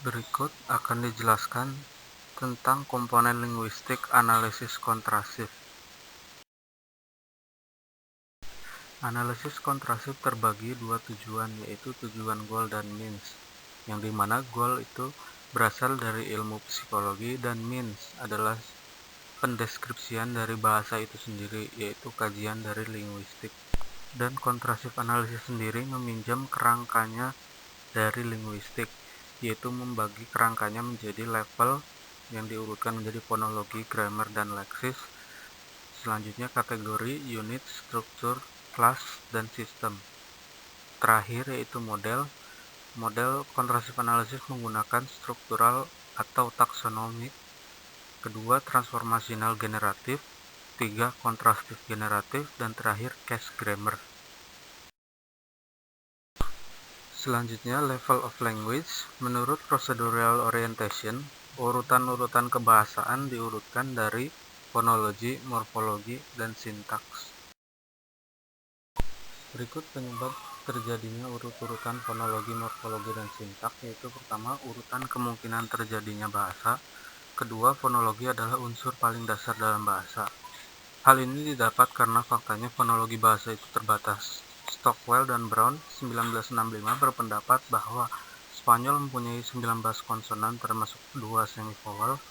Berikut akan dijelaskan tentang komponen linguistik analisis kontrasif. Analisis kontrasif terbagi dua tujuan, yaitu tujuan goal dan means, yang dimana goal itu berasal dari ilmu psikologi dan means adalah pendeskripsian dari bahasa itu sendiri, yaitu kajian dari linguistik. Dan kontrasif analisis sendiri meminjam kerangkanya dari linguistik, yaitu membagi kerangkanya menjadi level yang diurutkan menjadi fonologi, grammar, dan leksis. Selanjutnya kategori, unit, struktur, kelas, dan sistem. Terakhir yaitu model. Model kontrasif analisis menggunakan struktural atau taksonomik. Kedua, transformasional generatif. Tiga, kontrastif generatif. Dan terakhir, case grammar. Selanjutnya, level of language. Menurut procedural orientation, urutan-urutan kebahasaan diurutkan dari fonologi, morfologi, dan sintaks. Berikut penyebab terjadinya urut-urutan fonologi, morfologi, dan sintaks, yaitu pertama, urutan kemungkinan terjadinya bahasa. Kedua, fonologi adalah unsur paling dasar dalam bahasa. Hal ini didapat karena faktanya fonologi bahasa itu terbatas. Stockwell dan Brown 1965 berpendapat bahwa Spanyol mempunyai 19 konsonan termasuk 2 semivowel,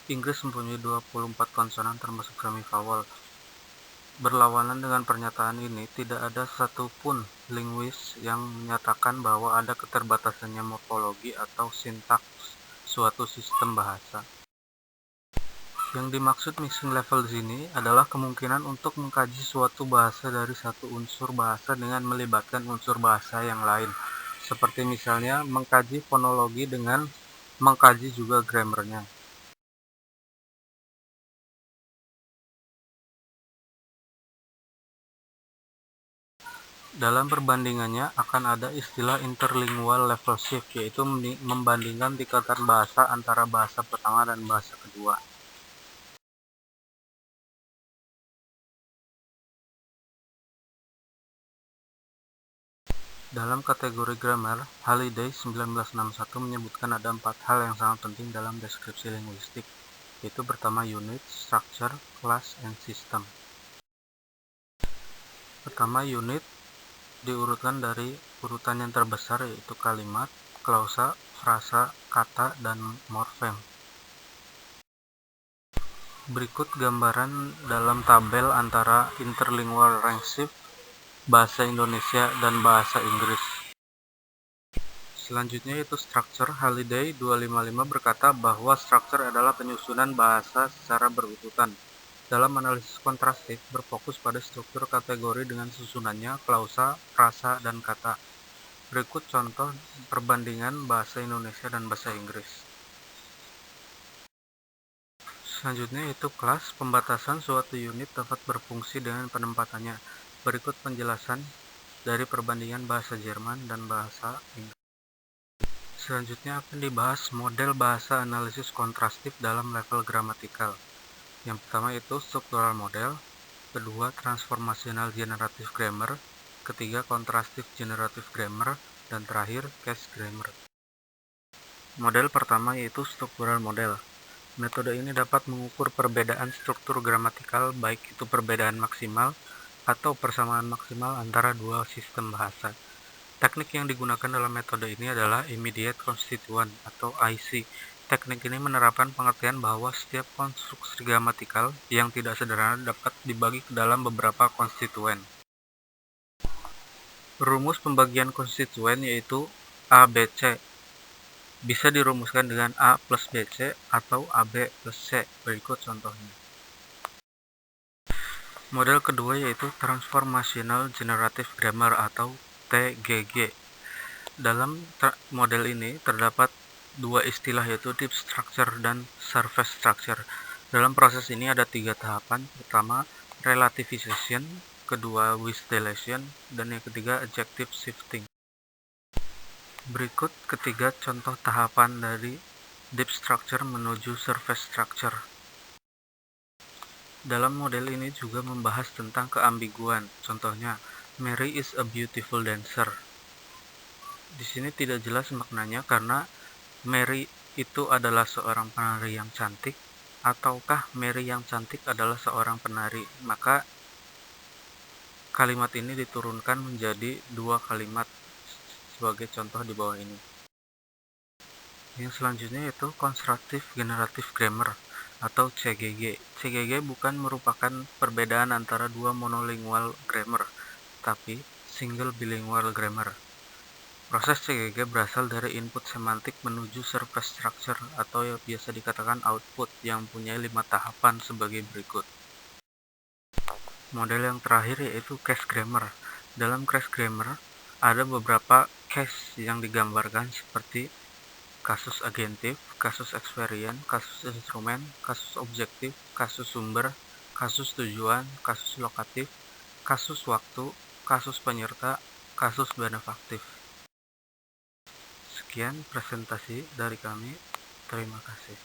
Inggris mempunyai 24 konsonan termasuk semivowel. Berlawanan dengan pernyataan ini, tidak ada satupun linguis yang menyatakan bahwa ada keterbatasannya morfologi atau sintaks suatu sistem bahasa. Yang dimaksud mixing level di sini adalah kemungkinan untuk mengkaji suatu bahasa dari satu unsur bahasa dengan melibatkan unsur bahasa yang lain. Seperti misalnya mengkaji fonologi dengan mengkaji juga grammarnya. Dalam perbandingannya akan ada istilah interlingual level shift, yaitu membandingkan tingkatan bahasa antara bahasa pertama dan bahasa kedua. Dalam kategori grammar, Halliday 1961 menyebutkan ada 4 hal yang sangat penting dalam deskripsi linguistik, yaitu pertama unit, structure, class, and system. Pertama, unit diurutkan dari urutan yang terbesar, yaitu kalimat, klausa, frasa, kata, dan morfem. Berikut gambaran dalam tabel antara interlingual rank shift, bahasa Indonesia, dan bahasa Inggris. Selanjutnya yaitu structure. Halliday 255 berkata bahwa structure adalah penyusunan bahasa secara berurutan. Dalam analisis kontrastif, berfokus pada struktur kategori dengan susunannya, klausa, frasa, dan kata. Berikut contoh perbandingan bahasa Indonesia dan bahasa Inggris. Selanjutnya yaitu kelas. Pembatasan suatu unit dapat berfungsi dengan penempatannya. Berikut penjelasan dari perbandingan bahasa Jerman dan bahasa Inggris. Selanjutnya akan dibahas model bahasa analisis kontrastif dalam level gramatikal. Yang pertama itu struktural model, kedua transformasional generative grammar, ketiga kontrastif generative grammar, dan terakhir case grammar. Model pertama yaitu struktural model. Metode ini dapat mengukur perbedaan struktur gramatikal, baik itu perbedaan maksimal atau persamaan maksimal antara dua sistem bahasa. Teknik yang digunakan dalam metode ini adalah immediate constituent atau IC. Teknik ini menerapkan pengertian bahwa setiap konstruksi gramatikal yang tidak sederhana dapat dibagi ke dalam beberapa konstituen. Rumus pembagian konstituen yaitu ABC. Bisa dirumuskan dengan A plus BC atau AB plus C. Berikut contohnya. Model kedua yaitu Transformational Generative Grammar atau TGG. Dalam model ini terdapat dua istilah yaitu deep structure dan surface structure. Dalam proses ini ada 3 tahapan. Pertama, relativization, kedua, distillation, dan yang ketiga, adjective shifting. Berikut ketiga contoh tahapan dari deep structure menuju surface structure. Dalam model ini juga membahas tentang keambiguan. Contohnya, Mary is a beautiful dancer. Di sini tidak jelas maknanya karena Mary itu adalah seorang penari yang cantik, ataukah Mary yang cantik adalah seorang penari? Maka kalimat ini diturunkan menjadi dua kalimat sebagai contoh di bawah ini. Yang selanjutnya yaitu Constructive Generative Grammar atau CGG. CGG bukan merupakan perbedaan antara dua monolingual grammar, tapi single bilingual grammar. Proses CGG berasal dari input semantik menuju surface structure atau yang biasa dikatakan output yang punya 5 tahapan sebagai berikut. Model yang terakhir yaitu case grammar. Dalam case grammar ada beberapa case yang digambarkan seperti kasus agentif, kasus eksperience, kasus instrumen, kasus objektif, kasus sumber, kasus tujuan, kasus lokatif, kasus waktu, kasus penyerta, kasus benefaktif. Sekian presentasi dari kami. Terima kasih.